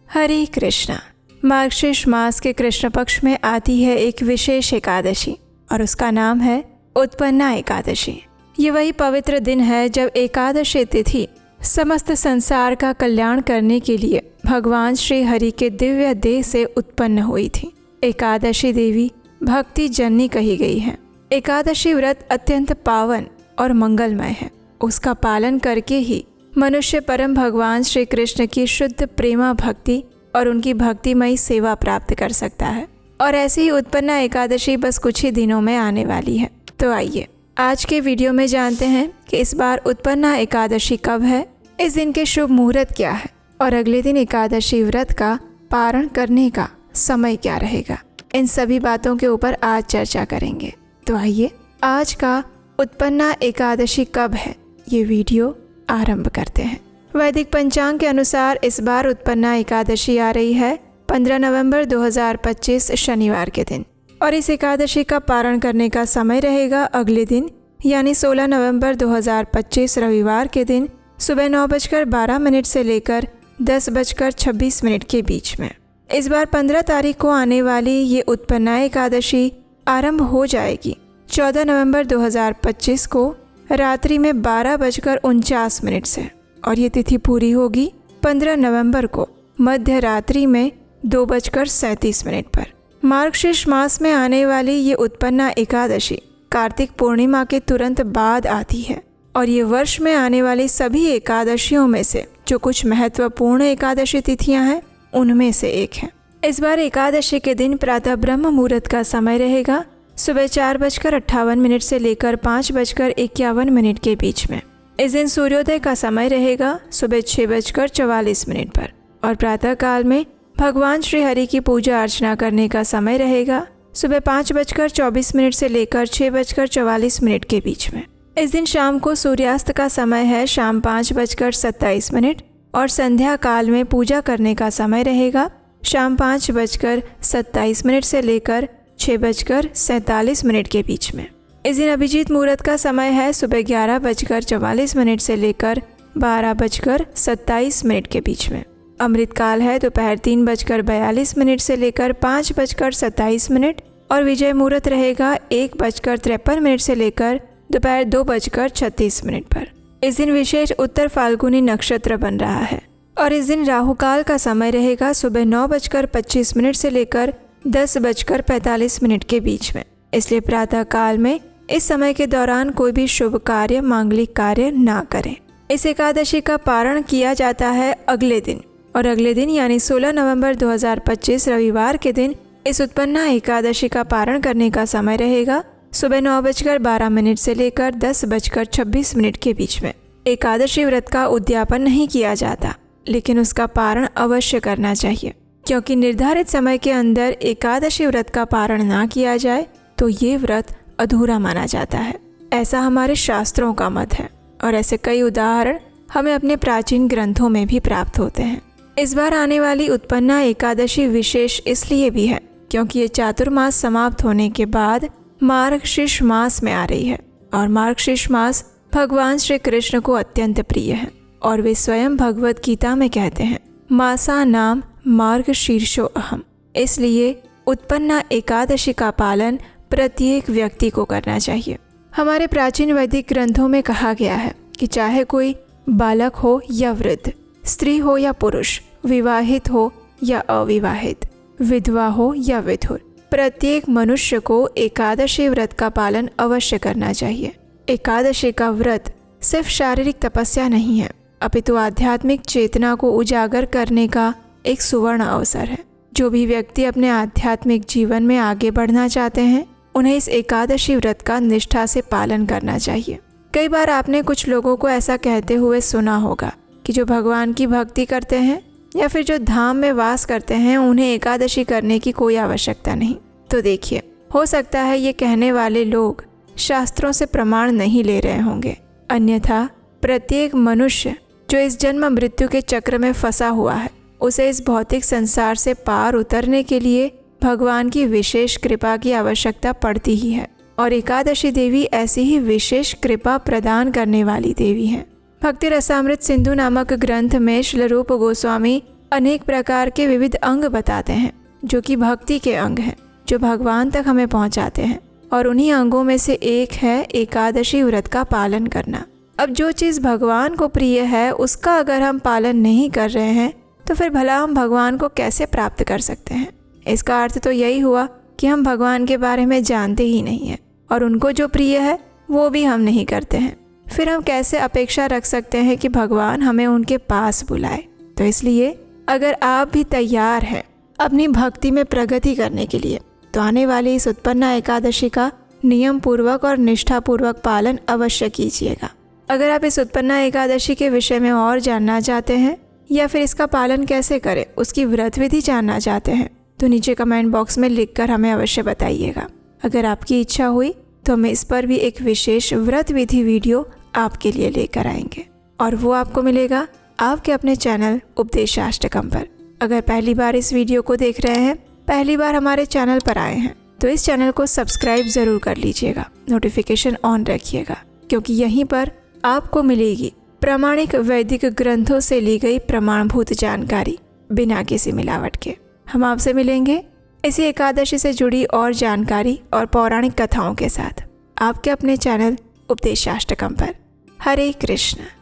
हरे कृष्णा। मार्गशीर्ष मास के कृष्ण पक्ष में आती है एक विशेष एकादशी और उसका नाम है उत्पन्ना एकादशी। ये वही पवित्र दिन है जब एकादशी तिथि समस्त संसार का कल्याण करने के लिए भगवान श्री हरि के दिव्य देह से उत्पन्न हुई थी। एकादशी देवी भक्ति जननी कही गई है। एकादशी व्रत अत्यंत पावन और मंगलमय है। उसका पालन करके ही मनुष्य परम भगवान श्री कृष्ण की शुद्ध प्रेमा भक्ति और उनकी भक्तिमयी सेवा प्राप्त कर सकता है। और ऐसी ही उत्पन्ना एकादशी बस कुछ ही दिनों में आने वाली है। तो आइए आज के वीडियो में जानते हैं कि इस बार उत्पन्ना एकादशी कब है, इस दिन के शुभ मुहूर्त क्या है और अगले दिन एकादशी व्रत का पारण करने का समय क्या रहेगा। इन सभी बातों के ऊपर आज चर्चा करेंगे। तो आइए आज का उत्पन्ना एकादशी कब है ये वीडियो आरंभ करते हैं। वैदिक पंचांग के अनुसार इस बार उत्पन्ना एकादशी आ रही है 15 नवंबर 2025 शनिवार के दिन और इस एकादशी का पारण करने का समय रहेगा अगले दिन यानी 16 नवंबर 2025 रविवार के दिन सुबह 9:12 से लेकर 10:26 के बीच में। इस बार 15 तारीख को आने वाली ये उत्पन्ना एकादशी आरंभ हो जाएगी 14 नवंबर 2025 को रात्रि में 12:49 से और ये तिथि पूरी होगी 15 नवंबर को मध्य रात्रि में 2:37 पर। मार्गशीर्ष मास में आने वाली ये उत्पन्ना एकादशी कार्तिक पूर्णिमा के तुरंत बाद आती है और ये वर्ष में आने वाली सभी एकादशियों में से जो कुछ महत्वपूर्ण एकादशी तिथियां हैं उनमें से एक है। इस बार एकादशी के दिन प्रातः ब्रह्म मुहूर्त का समय रहेगा सुबह 4:58 से लेकर 5:51 के बीच में। इस दिन सूर्योदय का समय रहेगा सुबह 6:44 पर और प्रातः काल में भगवान श्री हरि की पूजा अर्चना करने का समय रहेगा सुबह 5:24 से लेकर 6:44 के बीच में। इस दिन शाम को सूर्यास्त का समय है शाम 5:27 और संध्या काल में पूजा करने का समय रहेगा शाम 5:27 से लेकर 6:47 के बीच में। इस दिन अभिजीत मुहूर्त का समय है सुबह 11:44 से लेकर 12:27 के बीच में। अमृत काल है दोपहर 3:42 से लेकर 5:27 और विजय मुहूर्त रहेगा 1:53 से लेकर दोपहर 2:36 पर। इस दिन विशेष उत्तर फाल्गुनी नक्षत्र बन रहा है और इस दिन राहु काल का समय रहेगा सुबह 9:25 से लेकर 10:45 के बीच में। इसलिए प्रातः काल में इस समय के दौरान कोई भी शुभ कार्य मांगलिक कार्य ना करें। इस एकादशी का पारण किया जाता है अगले दिन और अगले दिन यानी 16 नवंबर 2025 रविवार के दिन इस उत्पन्ना एकादशी का पारण करने का समय रहेगा सुबह 9:12 से लेकर 10:26 के बीच में। एकादशी व्रत का उद्यापन नहीं किया जाता लेकिन उसका पारण अवश्य करना चाहिए क्योंकि निर्धारित समय के अंदर एकादशी व्रत का पारण ना किया जाए तो ये व्रत अधूरा माना जाता है। ऐसा हमारे शास्त्रों का मत है और ऐसे कई उदाहरण हमें अपने प्राचीन ग्रंथों में भी प्राप्त होते हैं। इस बार आने वाली उत्पन्ना एकादशी विशेष इसलिए भी है क्योंकि ये चातुर्मास समाप्त होने के बाद मार्गशीर्ष मास में आ रही है और मार्गशीर्ष मास भगवान श्री कृष्ण को अत्यंत प्रिय है और वे स्वयं भगवत गीता में कहते हैं मासा नाम मार्गशीर्षो अहम। इसलिए उत्पन्ना एकादशी का पालन प्रत्येक व्यक्ति को करना चाहिए। हमारे प्राचीन वैदिक ग्रंथों में कहा गया है कि चाहे कोई बालक हो या वृद्ध, स्त्री हो या पुरुष, विवाहित हो या अविवाहित, विधवा हो या विधुर, प्रत्येक मनुष्य को एकादशी व्रत का पालन अवश्य करना चाहिए। एकादशी का व्रत सिर्फ शारीरिक तपस्या नहीं है अपितु आध्यात्मिक चेतना को उजागर करने का एक सुवर्ण अवसर है। जो भी व्यक्ति अपने आध्यात्मिक जीवन में आगे बढ़ना चाहते हैं उन्हें इस एकादशी व्रत का निष्ठा से पालन करना चाहिए। कई बार आपने कुछ लोगों को ऐसा कहते हुए सुना होगा कि जो भगवान की भक्ति करते हैं या फिर जो धाम में वास करते हैं उन्हें एकादशी करने की कोई आवश्यकता नहीं। तो देखिए, हो सकता है ये कहने वाले लोग शास्त्रों से प्रमाण नहीं ले रहे होंगे, अन्यथा प्रत्येक मनुष्य जो इस जन्म मृत्यु के चक्र में फंसा हुआ है उसे इस भौतिक संसार से पार उतरने के लिए भगवान की विशेष कृपा की आवश्यकता पड़ती ही है और एकादशी देवी ऐसी ही विशेष कृपा प्रदान करने वाली देवी हैं। भक्ति रसामृत सिंधु नामक ग्रंथ में श्रील रूप गोस्वामी अनेक प्रकार के विविध अंग बताते हैं जो कि भक्ति के अंग हैं, जो भगवान तक हमें पहुंचाते हैं। और उन्हीं अंगों में से एक है एकादशी व्रत का पालन करना। अब जो चीज़ भगवान को प्रिय है उसका अगर हम पालन नहीं कर रहे हैं तो फिर भला हम भगवान को कैसे प्राप्त कर सकते हैं। इसका अर्थ तो यही हुआ कि हम भगवान के बारे में जानते ही नहीं हैं और उनको जो प्रिय है वो भी हम नहीं करते हैं। फिर हम कैसे अपेक्षा रख सकते हैं कि भगवान हमें उनके पास बुलाए। तो इसलिए अगर आप भी तैयार हैं अपनी भक्ति में प्रगति करने के लिए तो आने वाली इस उत्पन्ना एकादशी का नियम पूर्वक और निष्ठापूर्वक पालन अवश्य कीजिएगा। अगर आप इस उत्पन्ना एकादशी के विषय में और जानना चाहते हैं या फिर इसका पालन कैसे करें उसकी व्रत विधि जानना चाहते हैं तो नीचे कमेंट बॉक्स में लिखकर हमें अवश्य बताइएगा। अगर आपकी इच्छा हुई तो हम इस पर भी एक विशेष व्रत विधि वीडियो आपके लिए लेकर आएंगे और वो आपको मिलेगा आपके अपने चैनल उपदेशाष्टकम पर। अगर पहली बार इस वीडियो को देख रहे हैं, पहली बार हमारे चैनल पर आए हैं तो इस चैनल को सब्सक्राइब ज़रूर कर लीजिएगा, नोटिफिकेशन ऑन रखिएगा, क्योंकि यहीं पर आपको मिलेगी प्रामाणिक वैदिक ग्रंथों से ली गई प्रमाणभूत जानकारी बिना किसी मिलावट के। हम आपसे मिलेंगे इसी एकादशी से जुड़ी और जानकारी और पौराणिक कथाओं के साथ आपके अपने चैनल उपदेशाष्टकम पर। हरे कृष्ण।